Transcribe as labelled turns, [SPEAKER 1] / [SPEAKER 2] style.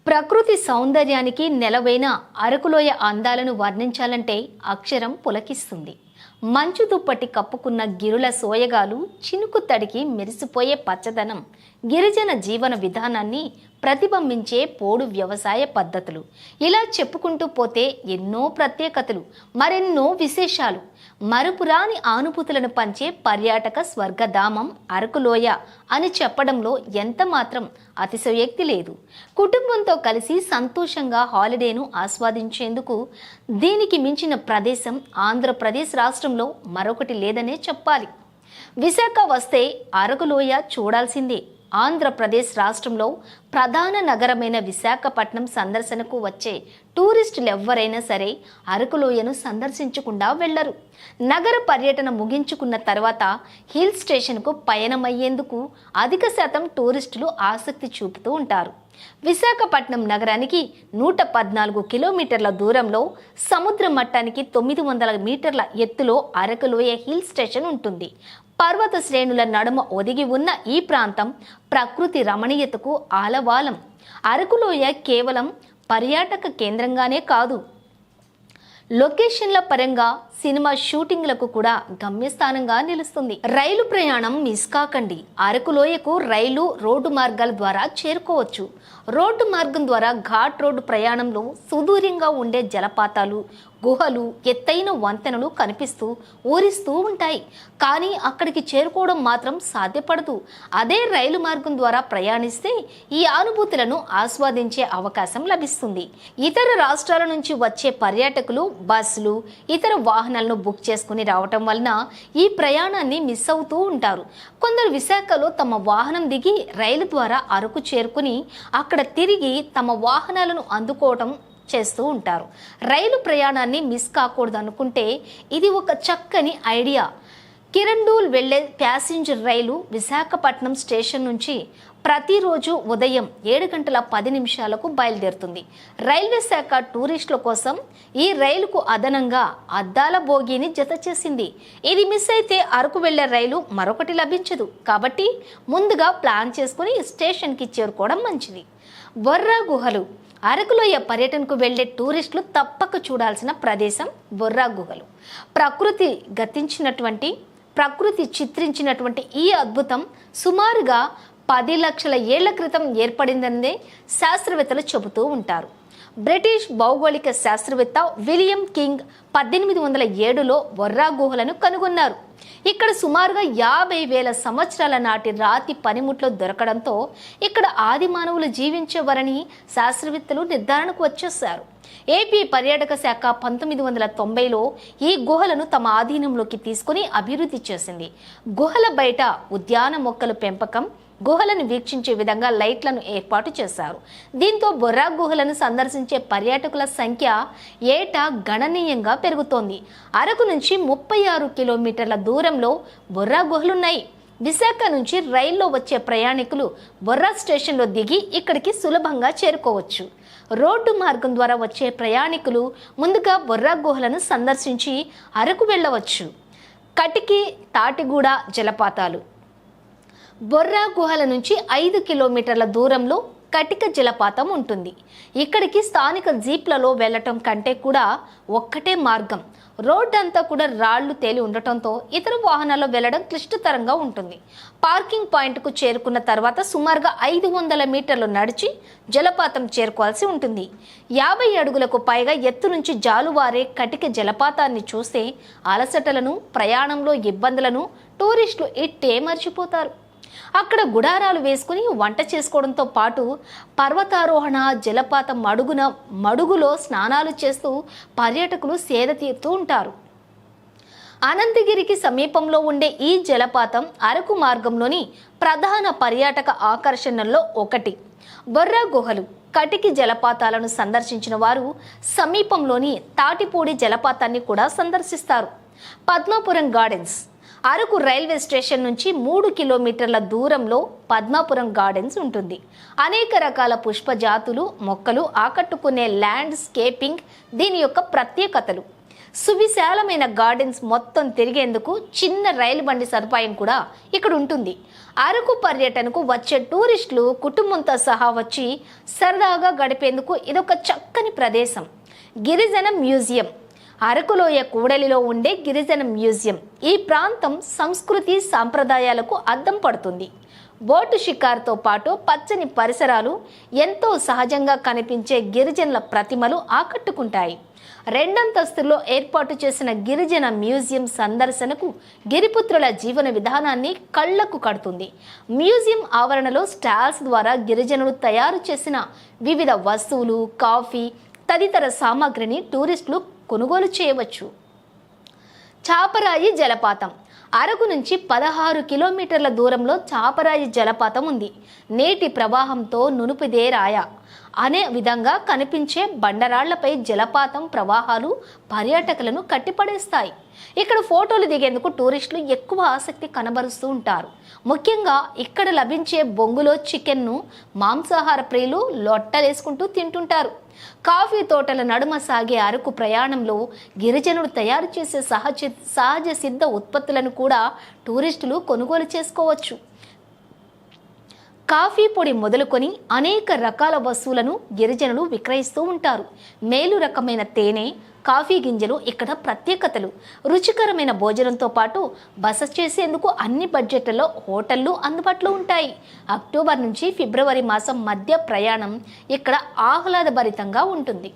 [SPEAKER 1] ప్రకృతి సౌందర్యానికి నెలవైన అరకులోయ అందాలను వర్ణించాలంటే అక్షరం పులకిస్తుంది. మంచు దుప్పటి కప్పుకున్న గిరుల సోయగాలు, చినుకు తడికి మెరిసిపోయే పచ్చదనం, గిరిజన జీవన విధానాన్ని ప్రతిబింబించే పోడు వ్యవసాయ పద్ధతులు, ఇలా చెప్పుకుంటూ పోతే ఎన్నో ప్రత్యేకతలు, మరెన్నో విశేషాలు, మరుపురాని అనుభూతులను పంచే పర్యాటక స్వర్గధామం అరకులోయ అని చెప్పడంలో ఎంత మాత్రం అతిశయోక్తి లేదు. కుటుంబంతో కలిసి సంతోషంగా హాలిడేను ఆస్వాదించేందుకు దీనికి మించిన ప్రదేశం ఆంధ్రప్రదేశ్ రాష్ట్రంలో మరొకటి లేదనే చెప్పాలి. విశాఖ వస్తే అరకులోయ చూడాల్సిందే. ఆంధ్రప్రదేశ్ రాష్ట్రంలో ప్రధాన నగరమైన విశాఖపట్నం సందర్శనకు వచ్చే టూరిస్టులు ఎవ్వరైనా సరే అరకులోయను సందర్శించకుండా వెళ్లరు. నగర పర్యటన ముగించుకున్న తర్వాత హిల్ స్టేషన్కు పయనమయ్యేందుకు అధిక శాతం టూరిస్టులు ఆసక్తి చూపుతూ ఉంటారు. విశాఖపట్నం నగరానికి 114 కిలోమీటర్ల దూరంలో సముద్ర మట్టానికి 900 మీటర్ల ఎత్తులో అరకులోయ హిల్ స్టేషన్ ఉంటుంది. పర్వత శ్రేణుల నడుమ ఒదిగి ఉన్న ఈ ప్రాంతం ప్రకృతి రమణీయతకు ఆలవాలం. అరకులోయ కేవలం పర్యాటక కేంద్రంగానే కాదు, లొకేషన్ల పరంగా సినిమా షూటింగ్లకు కూడా గమ్యస్థానంగా నిలుస్తుంది. రైలు ప్రయాణం మిస్ కాకండి. అరకులోయకు రైలు, రోడ్డు మార్గాల ద్వారా చేరుకోవచ్చు. రోడ్డు మార్గం ద్వారా ఘాట్ రోడ్డు ప్రయాణంలో సుదూరంగా ఉండే జలపాతాలు, గుహలు, ఎత్తైన వంతెనలు కనిపిస్తూ ఊరిస్తూ ఉంటాయి. కానీ అక్కడికి చేరుకోవడం మాత్రం సాధ్యపడదు. అదే రైలు మార్గం ద్వారా ప్రయాణిస్తే ఈ అనుభూతులను ఆస్వాదించే అవకాశం లభిస్తుంది. ఇతర రాష్ట్రాల నుంచి వచ్చే పర్యాటకులు బస్సులు, ఇతర వాహనాలను బుక్ చేసుకుని రావటం వలన ఈ ప్రయాణాన్ని మిస్ అవుతూ ఉంటారు. కొందరు విశాఖలో తమ వాహనం దిగి రైలు ద్వారా అరకు చేరుకుని అక్కడ తిరిగి తమ వాహనాలను అందుకోవటం చేస్తూ ఉంటారు. రైలు ప్రయాణాన్ని మిస్ కాకూడదు అనుకుంటే ఇది ఒక చక్కని ఐడియా. కిరండూల్ వెళ్లే ప్యాసింజర్ రైలు విశాఖపట్నం స్టేషన్ నుంచి ప్రతిరోజు ఉదయం 7:10 బయలుదేరుతుంది. రైల్వే శాఖ టూరిస్టుల కోసం ఈ రైలుకు అదనంగా అద్దాల బోగీని జత చేసింది. ఇది మిస్ అయితే అరకు వెళ్లే రైలు మరొకటి లభించదు. కాబట్టి ముందుగా ప్లాన్ చేసుకుని స్టేషన్కి చేరుకోవడం మంచిది. బొర్రా గుహలు. అరకులోయ పర్యటనకు వెళ్లే టూరిస్టులు తప్పక చూడాల్సిన ప్రదేశం బొర్రా గుహలు. ప్రకృతి చిత్రించినటువంటి ఈ అద్భుతం సుమారుగా 10 లక్షల ఏళ్ల క్రితం ఏర్పడిందనే శాస్త్రవేత్తలు చెబుతూ ఉంటారు. బ్రిటిష్ భౌగోళిక శాస్త్రవేత్త విలియం కింగ్ 1807లో బొర్రా గుహలను కనుగొన్నారు. ఇక్కడ సుమారుగా 50,000 సంవత్సరాల నాటి రాతి పనిముట్లు దొరకడంతో ఇక్కడ ఆది మానవులు జీవించేవారని శాస్త్రవేత్తలు నిర్ధారణకు వచ్చేశారు. ఏపీ పర్యాటక శాఖ 1990లో ఈ గుహలను తమ ఆధీనంలోకి తీసుకుని అభివృద్ధి చేసింది. గుహల బయట ఉద్యాన మొక్కల పెంపకం, గుహలను వీక్షించే విధంగా లైట్లను ఏర్పాటు చేశారు. దీంతో బొర్రా గుహలను సందర్శించే పర్యాటకుల సంఖ్య ఏటా గణనీయంగా పెరుగుతోంది. అరకు నుంచి 36 కిలోమీటర్ల దూరంలో బొర్రా గుహలున్నాయి. విశాఖ నుంచి రైల్లో వచ్చే ప్రయాణికులు బొర్రా స్టేషన్లో దిగి ఇక్కడికి సులభంగా చేరుకోవచ్చు. రోడ్డు మార్గం ద్వారా వచ్చే ప్రయాణికులు ముందుగా బొర్రా గుహలను సందర్శించి అరకు వెళ్ళవచ్చు. కటికి తాటిగూడ జలపాతాలు. బొర్రా గుహల నుంచి 5 కిలోమీటర్ల దూరంలో కటిక జలపాతం ఉంటుంది. ఇక్కడికి స్థానిక జీప్లలో వెళ్లటం కంటే కూడా ఒక్కటే మార్గం. రోడ్డు అంతా కూడా రాళ్లు తేలి ఉండటంతో ఇతర వాహనాల్లో వెళ్లడం క్లిష్టతరంగా ఉంటుంది. పార్కింగ్ పాయింట్కు చేరుకున్న తర్వాత సుమారుగా 500 మీటర్లు నడిచి జలపాతం చేరుకోవాల్సి ఉంటుంది. 50 అడుగులకు పైగా ఎత్తు నుంచి జాలువారే కటిక జలపాతాన్ని చూస్తే అలసటలను, ప్రయాణంలో ఇబ్బందులను టూరిస్టులు ఇట్టే మర్చిపోతారు. అక్కడ గుడారాలు వేసుకుని వంట చేసుకోవడంతో పాటు పర్వతారోహణ, జలపాతం మడుగులో స్నానాలు చేస్తూ పర్యాటకులు సేద తీరుతూ ఉంటారు. అనంతగిరికి సమీపంలో ఉండే ఈ జలపాతం అరకు మార్గంలోని ప్రధాన పర్యాటక ఆకర్షణల్లో ఒకటి. బొర్రా గుహలు, కటికి జలపాతాలను సందర్శించిన వారు సమీపంలోని తాటిపూడి జలపాతాన్ని కూడా సందర్శిస్తారు. Padmapuram gardens. Araku railway station నుంచి 3 కిలోమీటర్ల దూరంలో పద్మాపురం గార్డెన్స్ ఉంటుంది. అనేక రకాల పుష్ప జాతులు, మొక్కలు ఆకట్టుకునే ల్యాండ్స్కేపింగ్ దీని యొక్క ప్రత్యేకతలు. సువిశాలమైన గార్డెన్స్ మొత్తం తిరిగేందుకు చిన్న రైలు బండి సదుపాయం కూడా ఇక్కడ ఉంటుంది. అరకు పర్యటనకు వచ్చే టూరిస్టులు కుటుంబంతో సహా వచ్చి సరదాగా గడిపేందుకు ఇదొక చక్కని ప్రదేశం. గిరిజన మ్యూజియం. అరకులోయ కూడలిలో ఉండే గిరిజన మ్యూజియం ఈ ప్రాంతం సంస్కృతి సాంప్రదాయాలకు అద్దం పడుతుంది. బోటు షికారుతో పాటు పచ్చని పరిసరాలు, ఎంతో సహజంగా కనిపించే గిరిజనుల ప్రతిమలు ఆకట్టుకుంటాయి. రెండంతస్తుల్లో ఏర్పాటు చేసిన గిరిజన మ్యూజియం సందర్శనకు గిరిపుత్రుల జీవన విధానాన్ని కళ్లకు కడుతుంది. మ్యూజియం ఆవరణలో స్టాల్స్ ద్వారా గిరిజనులు తయారు చేసిన వివిధ వస్తువులు, కాఫీ తదితర సామాగ్రిని టూరిస్టులు కొనుగోలు చేయవచ్చు. చాపరాయి జలపాతం. అరకు నుంచి 16 కిలోమీటర్ల దూరంలో చాపరాయి జలపాతం ఉంది. నీటి ప్రవాహంతో నునుపిదే రాయ అనే విధంగా కనిపించే బండరాళ్లపై జలపాతం ప్రవాహాలు పర్యాటకులను కట్టిపడేస్తాయి. ఇక్కడ ఫోటోలు దిగేందుకు టూరిస్టులు ఎక్కువ ఆసక్తి కనబరుస్తూ ఉంటారు. ముఖ్యంగా ఇక్కడ లభించే బొంగులో చికెన్ను మాంసాహార ప్రియులు లొట్టలేసుకుంటూ తింటుంటారు. కాఫీ తోటల నడుమ సాగే అరకు ప్రయాణంలో గిరిజనులు తయారు చేసే సహజ సిద్ధ ఉత్పత్తులను కూడా టూరిస్టులు కొనుగోలు చేసుకోవచ్చు. కాఫీ పొడి మొదలుకొని అనేక రకాల వస్తువులను గిరిజనులు విక్రయిస్తూ ఉంటారు. మేలు రకమైన తేనె, కాఫీ గింజలు ఇక్కడ ప్రత్యేకతలు. రుచికరమైన భోజనంతో పాటు బస చేసేందుకు అన్ని బడ్జెట్లలో హోటళ్లు అందుబాటులో ఉంటాయి. అక్టోబర్ నుంచి ఫిబ్రవరి మాసం మధ్య ప్రయాణం ఇక్కడ ఆహ్లాదభరితంగా ఉంటుంది.